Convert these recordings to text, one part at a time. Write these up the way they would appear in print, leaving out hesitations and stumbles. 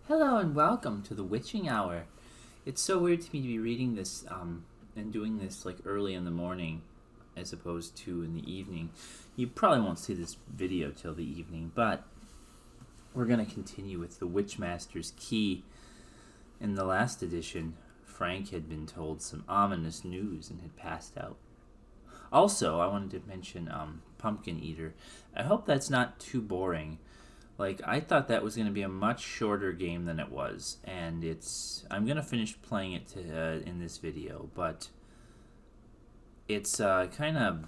Hello and welcome to the Witching Hour. It's so weird to me to be reading this and doing this like early in the morning as opposed to in the evening. You probably won't see this video till the evening, but we're going to continue with the Witchmaster's Key. In the last edition, Frank had been told some ominous news and had passed out. Also, I wanted to mention Pumpkin Eater. I hope that's not too boring. I thought that was going to be a much shorter game than it was, and I'm going to finish playing it in this video, but it's kind of,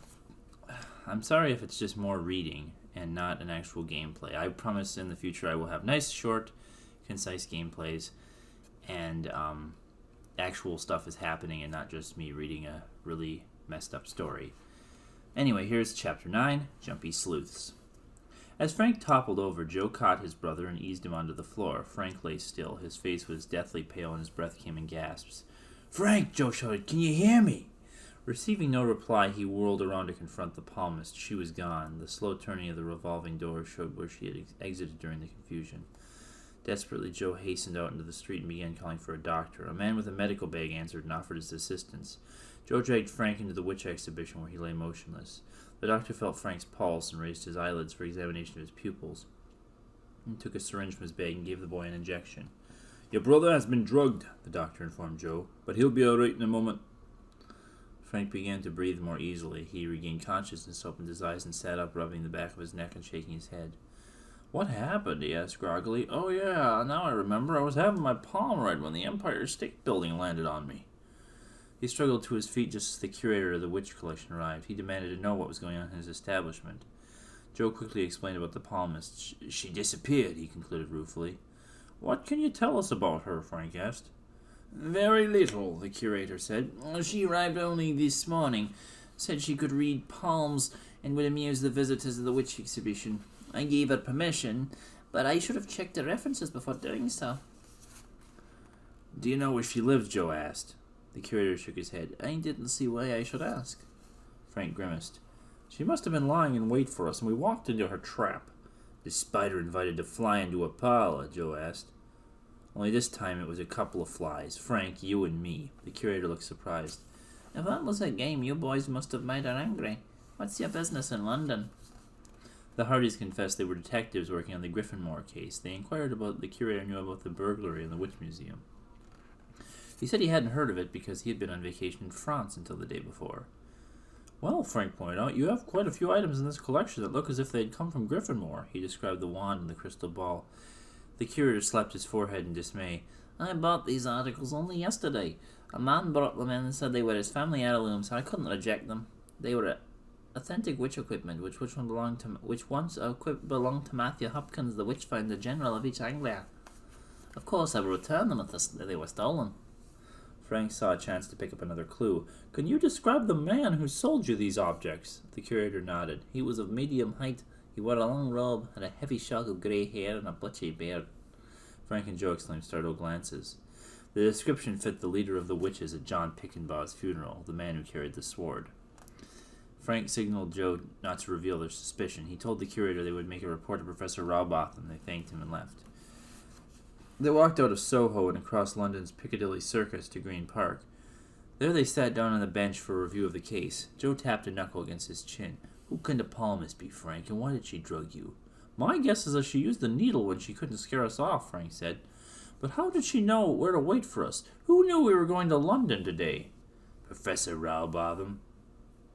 I'm sorry if it's just more reading and not an actual gameplay. I promise in the future I will have nice, short, concise gameplays, and actual stuff is happening and not just me reading a really messed up story. Anyway, here's Chapter 9, Jumpy Sleuths. As Frank toppled over, Joe caught his brother and eased him onto the floor. Frank lay still. His face was deathly pale and his breath came in gasps. "Frank!" Joe shouted. "Can you hear me?" Receiving no reply, he whirled around to confront the palmist. She was gone. The slow turning of the revolving door showed where she had exited during the confusion. Desperately, Joe hastened out into the street and began calling for a doctor. A man with a medical bag answered and offered his assistance. Joe dragged Frank into the witch exhibition where he lay motionless. The doctor felt Frank's pulse and raised his eyelids for examination of his pupils. He took a syringe from his bag and gave the boy an injection. "Your brother has been drugged," the doctor informed Joe, "but he'll be all right in a moment." Frank began to breathe more easily. He regained consciousness, opened his eyes, and sat up, rubbing the back of his neck and shaking his head. "What happened?" he asked groggily. "Oh, yeah, now I remember. I was having my palm read when the Empire State Building landed on me." He struggled to his feet just as the curator of the witch collection arrived. He demanded to know what was going on in his establishment. Joe quickly explained about the palmist. She disappeared," he concluded ruefully. "What can you tell us about her?" Frank asked. "Very little," the curator said. "She arrived only this morning. Said she could read palms and would amuse the visitors of the witch exhibition. I gave her permission, but I should have checked the references before doing so." "Do you know where she lives?" Joe asked. The curator shook his head. "I didn't see why I should ask." Frank grimaced. "She must have been lying in wait for us, and we walked into her trap." "The spider invited to fly into a parlor?" Joe asked. Only this time it was a couple of flies. "Frank, you and me." The curator looked surprised. "If that was a game, you boys must have made her angry. What's your business in London?" The Hardys confessed they were detectives working on the Griffinmore case. They inquired about the curator knew about the burglary in the Witch Museum. He said he hadn't heard of it because he had been on vacation in France until the day before. "Well," Frank pointed out, "you have quite a few items in this collection that look as if they had come from Griffinmore." He described the wand and the crystal ball. The curator slapped his forehead in dismay. "I bought these articles only yesterday. A man brought them in and said they were his family heirlooms, so I couldn't reject them. They were authentic witch equipment, which once belonged to Matthew Hopkins, the Witchfinder General of East Anglia. Of course, I will return them if they were stolen." Frank saw a chance to pick up another clue. "Can you describe the man who sold you these objects?" The curator nodded. "He was of medium height. He wore a long robe, had a heavy shock of grey hair, and a butchy beard." Frank and Joe exclaimed startled glances. The description fit the leader of the witches at John Pickenbaugh's funeral, the man who carried the sword. Frank signaled Joe not to reveal their suspicion. He told the curator they would make a report to Professor Raubotham. They thanked him and left. They walked out of Soho and across London's Piccadilly Circus to Green Park. There they sat down on the bench for a review of the case. Joe tapped a knuckle against his chin. "Who can the palmist be, Frank, and why did she drug you?" "My guess is that she used the needle when she couldn't scare us off," Frank said. "But how did she know where to wait for us? Who knew we were going to London today?" "Professor Raubotham."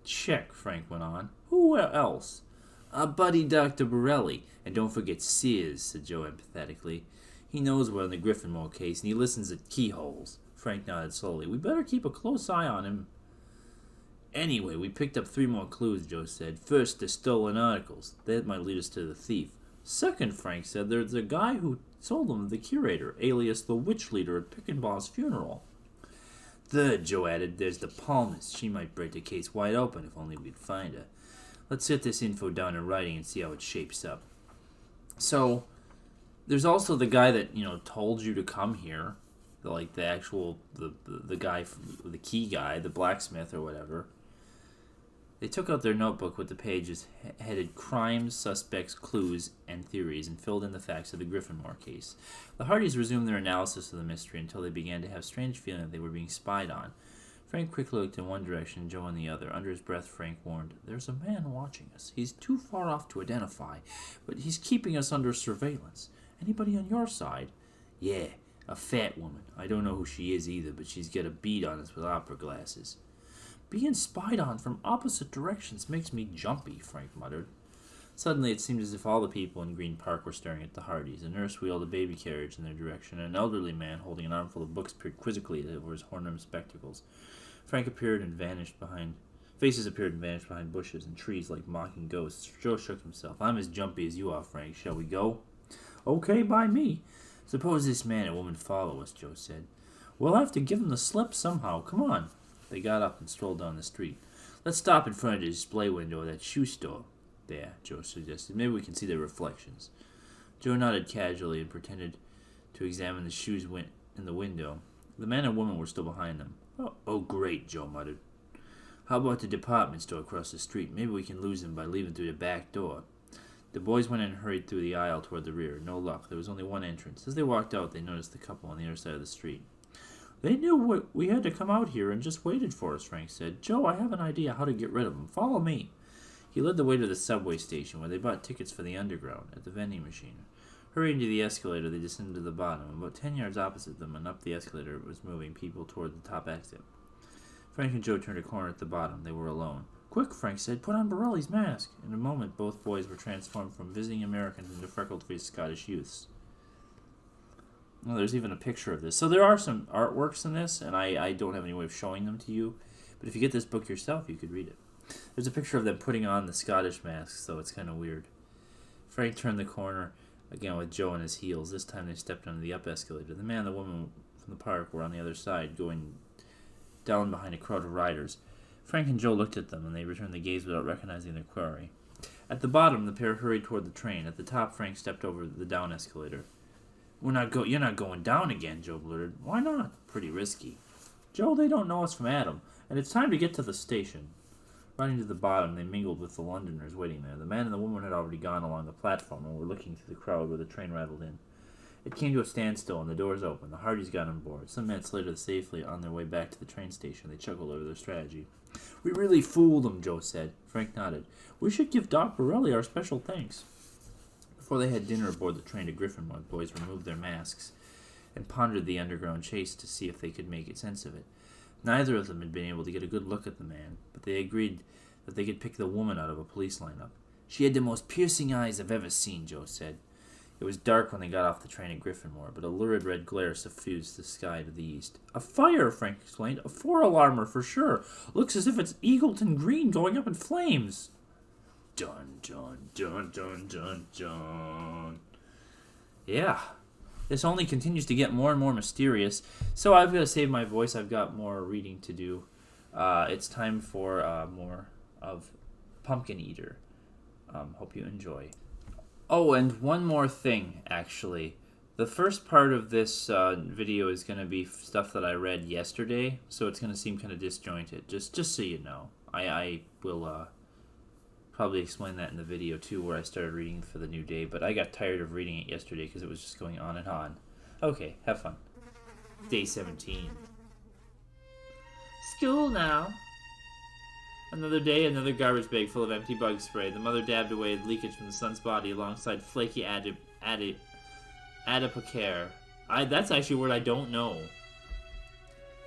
"Check," Frank went on. "Who else?" "Our buddy Dr. Borelli. And don't forget Sears," said Joe empathetically. "He knows we're in the Griffinmore case, and he listens at keyholes." Frank nodded slowly. "We better keep a close eye on him." "Anyway, we picked up 3 more clues," Joe said. "First, the stolen articles. That might lead us to the thief. Second," Frank said, "there's the guy who sold them the curator, alias the witch leader at Pickenbaugh's funeral. Third," Joe added, "there's the palmist. She might break the case wide open if only we'd find her. Let's get this info down in writing and see how it shapes up." So, there's also the guy that, told you to come here. The guy, the key guy, the blacksmith or whatever. They took out their notebook with the pages headed Crimes, Suspects, Clues, and Theories and filled in the facts of the Griffinmore case. The Hardys resumed their analysis of the mystery until they began to have a strange feeling that they were being spied on. Frank quickly looked in one direction, Joe in the other. Under his breath, Frank warned, "There's a man watching us. He's too far off to identify, but he's keeping us under surveillance. Anybody on your side?" "Yeah, a fat woman. I don't know who she is either, but she's got a bead on us with opera glasses." "Being spied on from opposite directions makes me jumpy," Frank muttered. Suddenly, it seemed as if all the people in Green Park were staring at the Hardys. A nurse wheeled a baby carriage in their direction, and an elderly man holding an armful of books peered quizzically over his horn-rimmed spectacles. Faces appeared and vanished behind bushes and trees like mocking ghosts. Joe shook himself. "I'm as jumpy as you are, Frank. Shall we go?" "Okay by me." "Suppose this man and woman follow us," Joe said. "We'll have to give them the slip somehow. Come on." They got up and strolled down the street. "Let's stop in front of the display window of that shoe store." "There," Joe suggested. "Maybe we can see their reflections." Joe nodded casually and pretended to examine the shoes in the window. The man and woman were still behind them. Oh, great," Joe muttered. "How about the department store across the street? Maybe we can lose them by leaving through the back door." The boys went in and hurried through the aisle toward the rear. No luck. There was only one entrance. As they walked out, they noticed the couple on the other side of the street. "They knew we had to come out here and just waited for us," Frank said. "Joe, I have an idea how to get rid of them. Follow me." He led the way to the subway station, where they bought tickets for the underground at the vending machine. Hurrying to the escalator, they descended to the bottom. About 10 yards opposite them and up the escalator was moving people toward the top exit. Frank and Joe turned a corner at the bottom. They were alone. "Quick," Frank said, "put on Borelli's mask." In a moment, both boys were transformed from visiting Americans into freckled-faced Scottish youths. Well, there's even a picture of this. So there are some artworks in this, and I don't have any way of showing them to you. But if you get this book yourself, you could read it. There's a picture of them putting on the Scottish masks, so it's kind of weird. Frank turned the corner again with Joe on his heels. This time they stepped onto the up escalator. The man and the woman from the park were on the other side, going down behind a crowd of riders. Frank and Joe looked at them, and they returned the gaze without recognizing their quarry. At the bottom, the pair hurried toward the train. At the top, Frank stepped over the down escalator. You're not going down again," Joe blurted. "Why not?" "Pretty risky." "Joe, they don't know us from Adam, and it's time to get to the station." Riding to the bottom, they mingled with the Londoners waiting there. The man and the woman had already gone along the platform and were looking through the crowd where the train rattled in. It came to a standstill, and the doors opened. The Hardys got on board. Some minutes later, safely on their way back to the train station, they chuckled over their strategy. "We really fooled them," Joe said. Frank nodded. "We should give Doc Borelli our special thanks." Before they had dinner aboard the train to Griffinmore, the boys removed their masks and pondered the underground chase to see if they could make sense of it. Neither of them had been able to get a good look at the man, but they agreed that they could pick the woman out of a police lineup. "She had the most piercing eyes I've ever seen," Joe said. It was dark when they got off the train at Griffinmore, but a lurid red glare suffused the sky to the east. "A fire," Frank explained. "A four-alarmer for sure. Looks as if it's Eagleton Green going up in flames." Dun, dun, dun, dun, dun, dun. Yeah. This only continues to get more and more mysterious. So I've got to save my voice. I've got more reading to do. It's time for more of Pumpkin Eater. Hope you enjoy. Oh, and one more thing, actually. The first part of this video is going to be stuff that I read yesterday, so it's going to seem kind of disjointed, just so you know. I will probably explain that in the video, too, where I started reading for the new day, but I got tired of reading it yesterday because it was just going on and on. Okay, have fun. Day 17. School now. Another day, another garbage bag full of empty bug spray. The mother dabbed away at leakage from the son's body alongside flaky adipocare. That's actually a word I don't know.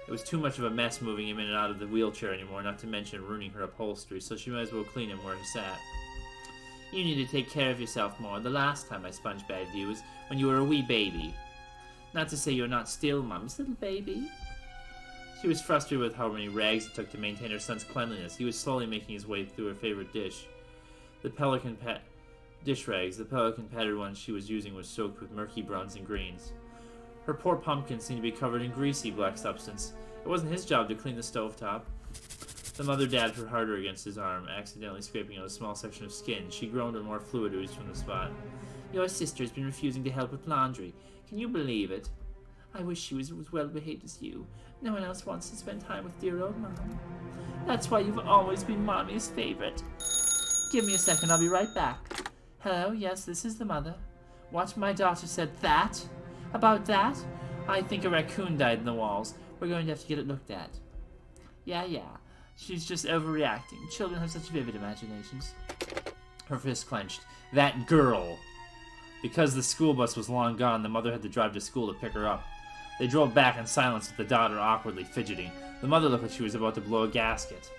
It was too much of a mess moving him in and out of the wheelchair anymore, not to mention ruining her upholstery, so she might as well clean him where he sat. "You need to take care of yourself more. The last time I sponge-bagged you was when you were a wee baby. Not to say you're not still Mum's little baby." She was frustrated with how many rags it took to maintain her son's cleanliness. He was slowly making his way through her favorite dish. The pelican dish rags. The pelican-patterned ones she was using was soaked with murky browns and greens. Her poor pumpkin seemed to be covered in greasy black substance. It wasn't his job to clean the stovetop. The mother dabbed her harder against his arm, accidentally scraping out a small section of skin. She groaned and more fluid oozed from the spot. "Your sister's been refusing to help with laundry. Can you believe it?" I wish she was as well behaved as you. No one else wants to spend time with dear old Mom. That's why you've always been Mommy's favorite. Give me a second, I'll be right back. Hello, yes, this is the mother. What, my daughter said that? About that? I think a raccoon died in the walls. We're going to have to get it looked at. Yeah. She's just overreacting. Children have such vivid imaginations. Her fist clenched. That girl! Because the school bus was long gone, the mother had to drive to school to pick her up. They drove back in silence with the daughter awkwardly fidgeting. The mother looked like she was about to blow a gasket.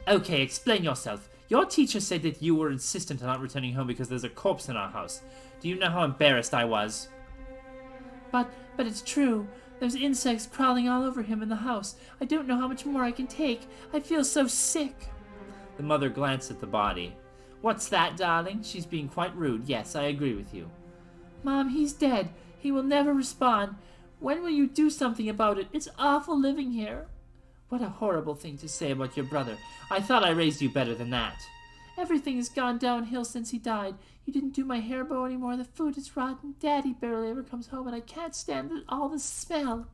Okay, explain yourself. Your teacher said that you were insistent on not returning home because there's a corpse in our house. Do you know how embarrassed I was? But it's true. There's insects crawling all over him in the house. I don't know how much more I can take. I feel so sick. The mother glanced at the body. What's that, darling? She's being quite rude. Yes, I agree with you. Mom, he's dead. He will never respond. When will you do something about it? It's awful living here. What a horrible thing to say about your brother. I thought I raised you better than that. Everything has gone downhill since he died. You didn't do my hair bow anymore. The food is rotten. Daddy barely ever comes home, and I can't stand all the smell.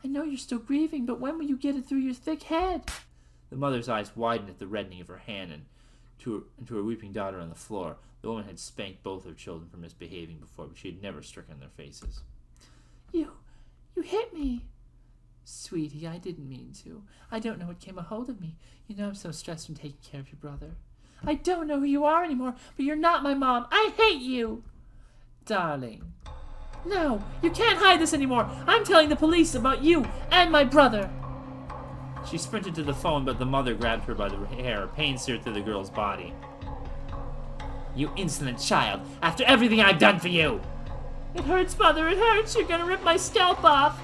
I know you're still grieving, but when will you get it through your thick head? The mother's eyes widened at the reddening of her hand and to her weeping daughter on the floor. The woman had spanked both her children for misbehaving before, but she had never stricken their faces. You hit me. Sweetie, I didn't mean to. I don't know what came a hold of me. You know I'm so stressed from taking care of your brother. I don't know who you are anymore, but you're not my mom. I hate you! Darling. No, you can't hide this anymore. I'm telling the police about you and my brother. She sprinted to the phone, but the mother grabbed her by the hair. Pain seared through the girl's body. You insolent child, after everything I've done for you! It hurts, Mother, it hurts. You're gonna rip my scalp off.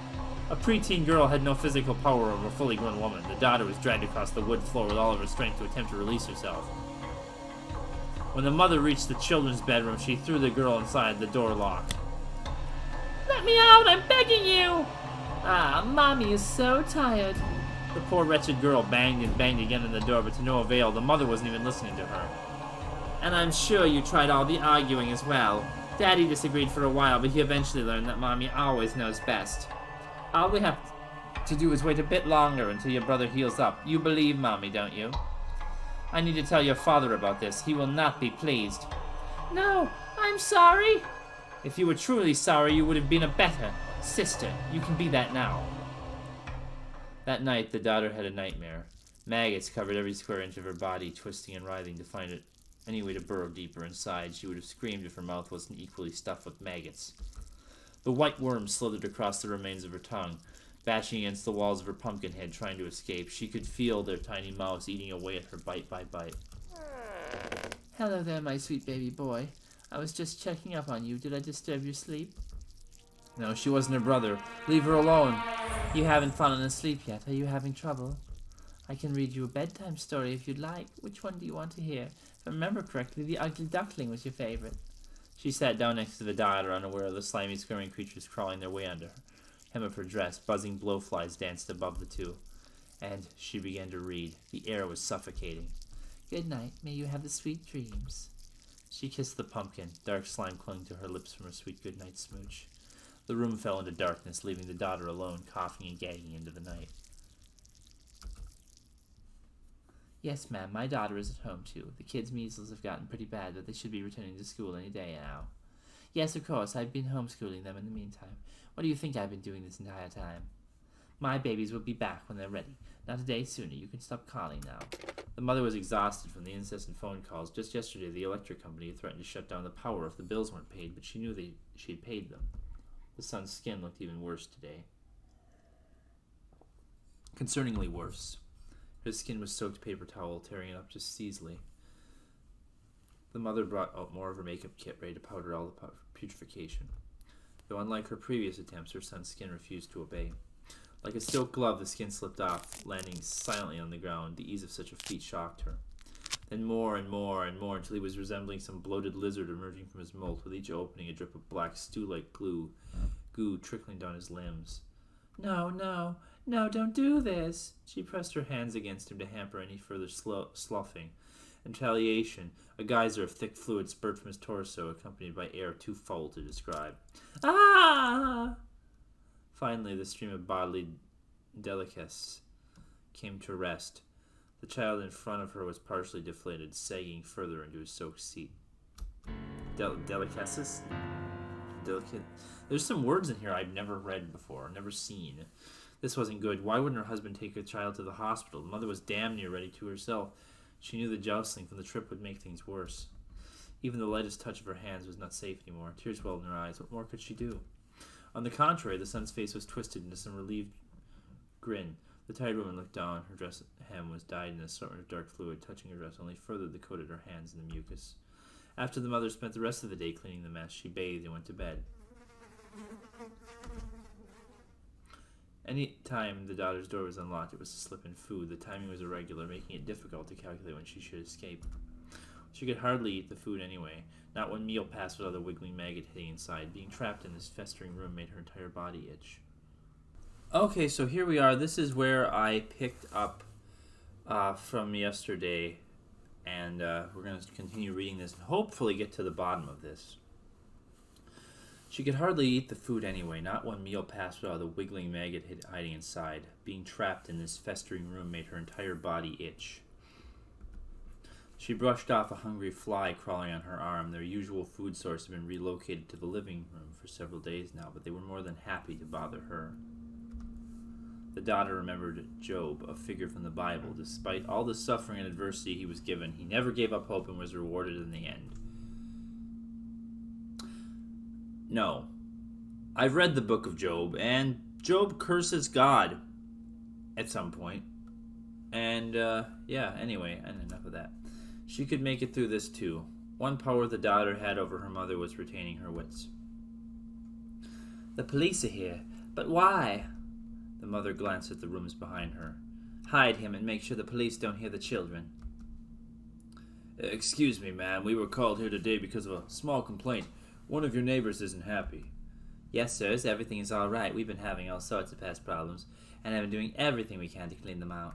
A preteen girl had no physical power over a fully grown woman. The daughter was dragged across the wood floor with all of her strength to attempt to release herself. When the mother reached the children's bedroom, she threw the girl inside, the door locked. Let me out! I'm begging you! Ah, Mommy is so tired. The poor wretched girl banged and banged again on the door, but to no avail. The mother wasn't even listening to her. And I'm sure you tried all the arguing as well. Daddy disagreed for a while, but he eventually learned that Mommy always knows best. All we have to do is wait a bit longer until your brother heals up. You believe Mommy, don't you? I need to tell your father about this. He will not be pleased. No, I'm sorry. If you were truly sorry, you would have been a better sister. You can be that now. That night, the daughter had a nightmare. Maggots covered every square inch of her body, twisting and writhing to find it any way to burrow deeper inside. She would have screamed if her mouth wasn't equally stuffed with maggots. The white worms slithered across the remains of her tongue, bashing against the walls of her pumpkin head, trying to escape. She could feel their tiny mouths eating away at her bite by bite. Hello there, my sweet baby boy. I was just checking up on you. Did I disturb your sleep? No, she wasn't her brother. Leave her alone. You haven't fallen asleep yet. Are you having trouble? I can read you a bedtime story if you'd like. Which one do you want to hear? If I remember correctly, the ugly duckling was your favorite. She sat down next to the daughter, unaware of the slimy, scurrying creatures crawling their way under her hem of her dress. Buzzing blowflies danced above the two, and she began to read. The air was suffocating. Good night. May you have the sweet dreams. She kissed the pumpkin. Dark slime clung to her lips from her sweet goodnight smooch. The room fell into darkness, leaving the daughter alone, coughing and gagging into the night. Yes, ma'am, my daughter is at home, too. The kids' measles have gotten pretty bad, but they should be returning to school any day now. Yes, of course, I've been homeschooling them in the meantime. What do you think I've been doing this entire time? My babies will be back when they're ready. Not a day sooner. You can stop calling now. The mother was exhausted from the incessant phone calls. Just yesterday, the electric company had threatened to shut down the power if the bills weren't paid, but she knew she had paid them. The son's skin looked even worse today. Concerningly worse. His skin was soaked paper towel, tearing it up just easily. The mother brought out more of her makeup kit, ready to powder all the putrefaction. Though unlike her previous attempts, her son's skin refused to obey. Like a silk glove, the skin slipped off, landing silently on the ground. The ease of such a feat shocked her. Then more and more and more, until he was resembling some bloated lizard emerging from his molt, with each opening a drip of black stew-like goo trickling down his limbs. No, don't do this. She pressed her hands against him to hamper any further sloughing. In retaliation, a geyser of thick fluid spurted from his torso, accompanied by air too foul to describe. Ah! Finally, the stream of bodily delicacies came to rest. The child in front of her was partially deflated, sagging further into his soaked seat. Delicacies? Delicate. There's some words in here I've never read before, never seen. This wasn't good. Why wouldn't her husband take the child to the hospital? The mother was damn near ready to herself. She knew the jostling from the trip would make things worse. Even the lightest touch of her hands was not safe anymore. Tears welled in her eyes. What more could she do? On the contrary, the son's face was twisted into some relieved grin. The tired woman looked down. Her dress hem was dyed in a sort of dark fluid. Touching her dress only further that coated her hands in the mucus. After the mother spent the rest of the day cleaning the mess, she bathed and went to bed. Any time the daughter's door was unlocked, it was to slip in food. The timing was irregular, making it difficult to calculate when she should escape. She could hardly eat the food anyway. Not one meal passed without a wiggling maggot hitting inside. Being trapped in this festering room made her entire body itch. Okay, so here we are. This is where I picked up from yesterday, and we're going to continue reading this and hopefully get to the bottom of this. She could hardly eat the food anyway. Not one meal passed without a wiggling maggot hiding inside. Being trapped in this festering room made her entire body itch. She brushed off a hungry fly crawling on her arm. Their usual food source had been relocated to the living room for several days now, but they were more than happy to bother her. The daughter remembered Job, a figure from the Bible. Despite all the suffering and adversity he was given, he never gave up hope and was rewarded in the end. No. I've read the book of Job, and Job curses God at some point. And, anyway, and enough of that. She could make it through this too. One power the daughter had over her mother was retaining her wits. The police are here, but why? The mother glanced at the rooms behind her. Hide him and make sure the police don't hear the children. Excuse me, ma'am. We were called here today because of a small complaint. One of your neighbors isn't happy. Yes, sirs, everything is all right. We've been having all sorts of past problems, and have been doing everything we can to clean them out.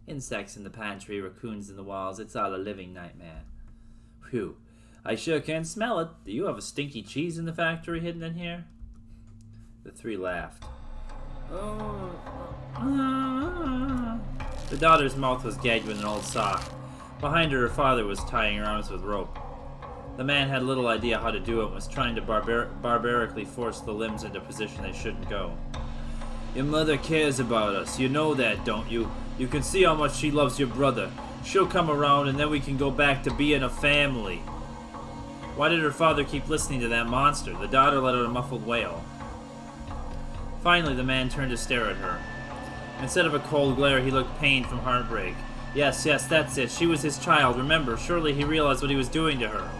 Insects in the pantry, raccoons in the walls, it's all a living nightmare. Phew, I sure can smell it. Do you have a stinky cheese in the factory hidden in here? The three laughed. The daughter's mouth was gagged with an old sock. Behind her father was tying her arms with rope. The man had little idea how to do it and was trying to barbarically force the limbs into a position they shouldn't go. Your mother cares about us. You know that, don't you? You can see how much she loves your brother. She'll come around and then we can go back to being a family. Why did her father keep listening to that monster? The daughter let out a muffled wail. Finally, the man turned to stare at her. Instead of a cold glare, he looked pained from heartbreak. Yes, that's it. She was his child. Remember, surely he realized what he was doing to her.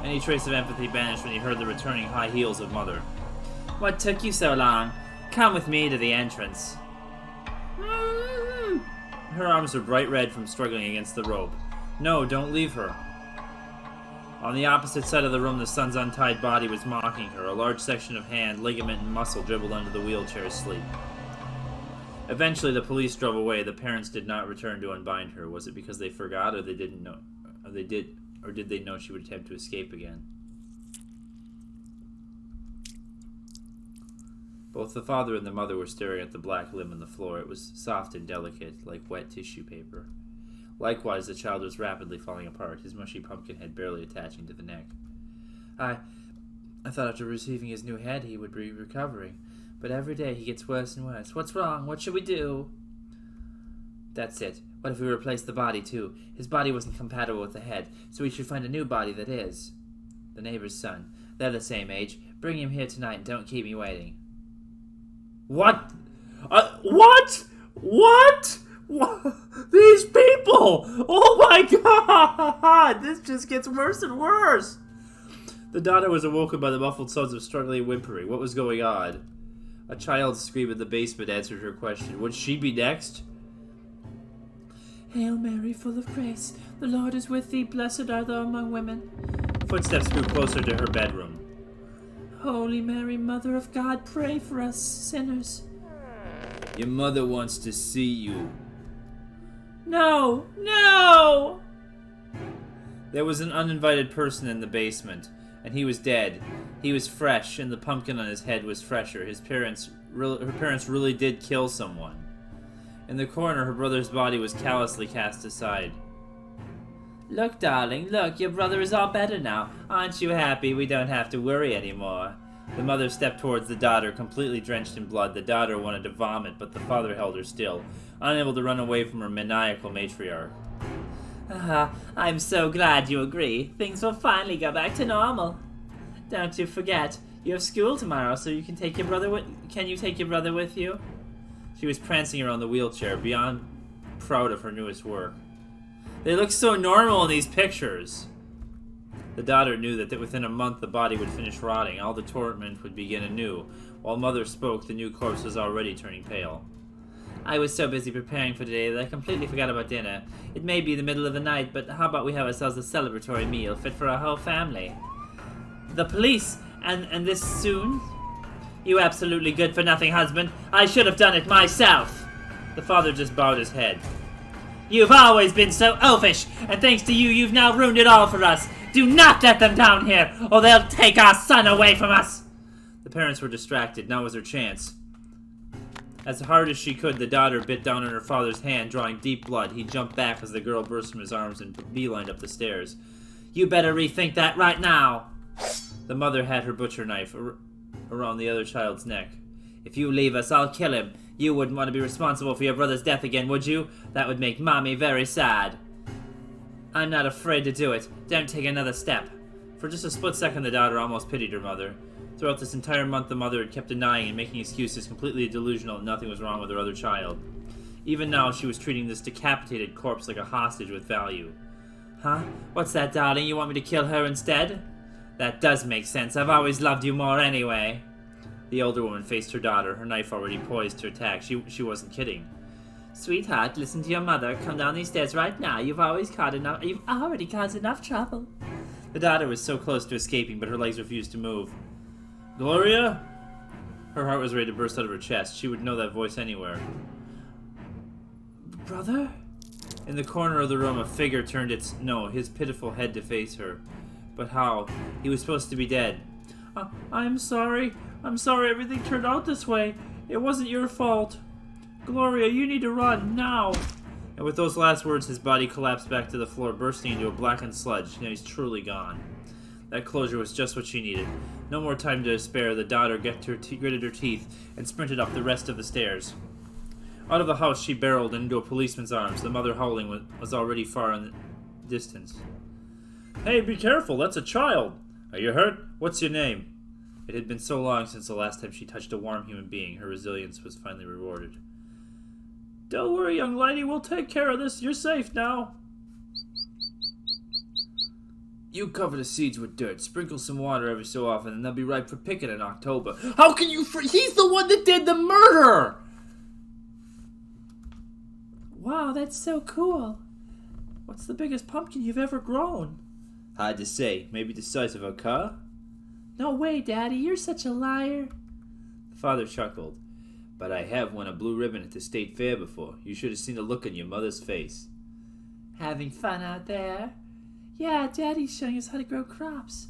Any trace of empathy vanished when he heard the returning high heels of Mother. What took you so long? Come with me to the entrance. Her arms were bright red from struggling against the rope. No, don't leave her. On the opposite side of the room, the son's untied body was mocking her. A large section of hand, ligament, and muscle dribbled under the wheelchair's sleeve. Eventually, the police drove away. The parents did not return to unbind her. Was it because they forgot, or they didn't know, or did they know she would attempt to escape again? Both the father and the mother were staring at the black limb on the floor. It was soft and delicate, like wet tissue paper. Likewise, the child was rapidly falling apart, his mushy pumpkin head barely attaching to the neck. I thought after receiving his new head he would be recovering, but every day he gets worse and worse. What's wrong? What should we do? That's it. What if we replace the body, too? His body wasn't compatible with the head, so we should find a new body that is. The neighbor's son. They're the same age. Bring him here tonight and don't keep me waiting. What? What? What? These people! Oh my god! This just gets worse and worse! The daughter was awoken by the muffled sounds of struggling whimpering. What was going on? A child's scream in the basement answered her question. Would she be next? Hail Mary, full of grace, the Lord is with thee, blessed art thou among women. Footsteps grew closer to her bedroom. Holy Mary, Mother of God, pray for us sinners. Your mother wants to see you. No! No! There was an uninvited person in the basement, and he was dead. He was fresh, and the pumpkin on his head was fresher. Her parents really did kill someone. In the corner, her brother's body was callously cast aside. Look, darling, look, your brother is all better now. Aren't you happy? We don't have to worry anymore. The mother stepped towards the daughter, completely drenched in blood. The daughter wanted to vomit, but the father held her still, unable to run away from her maniacal matriarch. I'm so glad you agree. Things will finally go back to normal. Don't you forget, you have school tomorrow, so you can take your brother with... Can you take your brother with you? She was prancing around the wheelchair, beyond proud of her newest work. They look so normal in these pictures. The daughter knew that within a month the body would finish rotting. All the torment would begin anew. While mother spoke, the new corpse was already turning pale. I was so busy preparing for today that I completely forgot about dinner. It may be the middle of the night, but how about we have ourselves a celebratory meal fit for our whole family? The police! And this soon? You absolutely good-for-nothing husband. I should have done it myself. The father just bowed his head. You've always been so oafish, and thanks to you, you've now ruined it all for us. Do not let them down here, or they'll take our son away from us. The parents were distracted. Now was their chance. As hard as she could, the daughter bit down on her father's hand, drawing deep blood. He jumped back as the girl burst from his arms and beelined up the stairs. You better rethink that right now. The mother had her butcher knife around the other child's neck. If you leave us, I'll kill him. You wouldn't want to be responsible for your brother's death again, would you? That would make Mommy very sad. I'm not afraid to do it. Don't take another step. For just a split second, the daughter almost pitied her mother. Throughout this entire month, the mother had kept denying and making excuses, completely delusional that nothing was wrong with her other child. Even now, she was treating this decapitated corpse like a hostage with value. Huh? What's that, darling? You want me to kill her instead? That does make sense. I've always loved you more anyway. The older woman faced her daughter, her knife already poised to attack. She wasn't kidding. Sweetheart, listen to your mother. Come down these stairs right now. You've already caused enough trouble. The daughter was so close to escaping, but her legs refused to move. Gloria? Her heart was ready to burst out of her chest. She would know that voice anywhere. Brother? In the corner of the room, a figure turned his pitiful head to face her. But how? He was supposed to be dead. I'm sorry. I'm sorry everything turned out this way. It wasn't your fault. Gloria, you need to run, now. And with those last words, his body collapsed back to the floor, bursting into a blackened sludge. Now he's truly gone. That closure was just what she needed. No more time to despair. The daughter gritted her teeth and sprinted up the rest of the stairs. Out of the house, she barreled into a policeman's arms. The mother, howling, was already far in the distance. Hey, be careful, that's a child. Are you hurt? What's your name? It had been so long since the last time she touched a warm human being. Her resilience was finally rewarded. Don't worry, young lady, we'll take care of this. You're safe now. You cover the seeds with dirt, sprinkle some water every so often, and they'll be ripe for picking in October. How can you he's the one that did the murder! Wow, that's so cool. What's the biggest pumpkin you've ever grown? Hard to say. Maybe the size of a car? No way, Daddy. You're such a liar. The father chuckled. But I have won a blue ribbon at the state fair before. You should have seen the look on your mother's face. Having fun out there? Yeah, Daddy's showing us how to grow crops.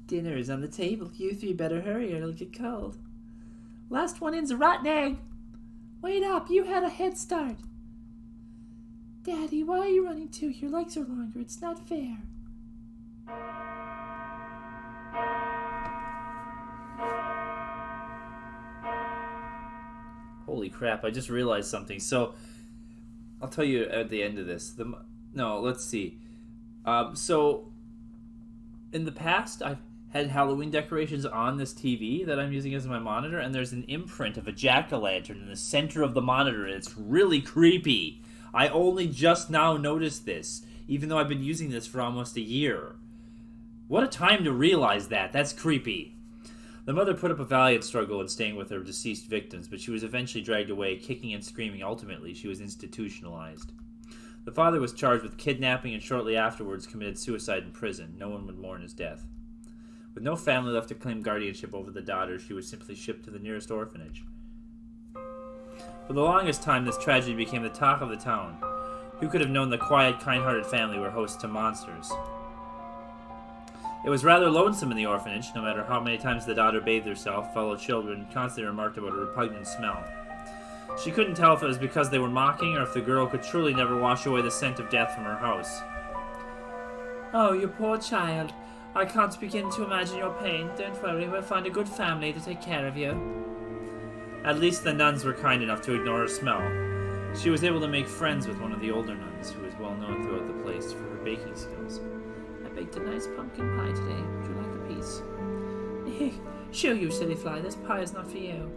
Dinner is on the table. You three better hurry or it'll get cold. Last one in's a rotten egg. Wait up, you had a head start. Daddy, why are you running too? Your legs are longer. It's not fair. Holy crap, I just realized something. So, I'll tell you at the end of this. Let's see. So, in the past, I've had Halloween decorations on this TV that I'm using as my monitor, and there's an imprint of a jack-o'-lantern in the center of the monitor, and it's really creepy. I only just now noticed this, even though I've been using this for almost a year. What a time to realize that. That's creepy. The mother put up a valiant struggle in staying with her deceased victims, but she was eventually dragged away, kicking and screaming. Ultimately, she was institutionalized. The father was charged with kidnapping and shortly afterwards committed suicide in prison. No one would mourn his death. With no family left to claim guardianship over the daughter, she was simply shipped to the nearest orphanage. For the longest time, this tragedy became the talk of the town. Who could have known the quiet, kind-hearted family were hosts to monsters? It was rather lonesome in the orphanage, no matter how many times the daughter bathed herself. Fellow children constantly remarked about a repugnant smell. She couldn't tell if it was because they were mocking or if the girl could truly never wash away the scent of death from her house. Oh, you poor child. I can't begin to imagine your pain. Don't worry, we'll find a good family to take care of you. At least the nuns were kind enough to ignore her smell. She was able to make friends with one of the older nuns, who was well known throughout the place for her baking skills. I baked a nice pumpkin pie today. Would you like a piece? Shoo, you silly fly. This pie is not for you.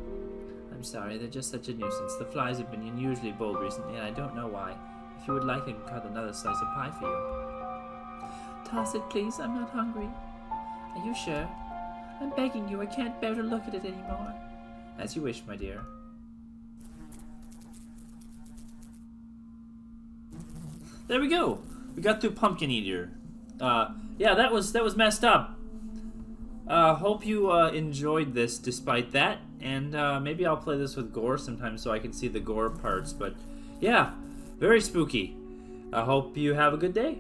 I'm sorry, they're just such a nuisance. The flies have been unusually bold recently, and I don't know why. If you would like, I can cut another slice of pie for you. Toss it, please. I'm not hungry. Are you sure? I'm begging you. I can't bear to look at it anymore. As you wish, my dear. There we go. We got through Pumpkin Eater. Yeah, that was messed up. Hope you enjoyed this despite that, and maybe I'll play this with gore sometime so I can see the gore parts. But yeah, very spooky. I hope you have a good day.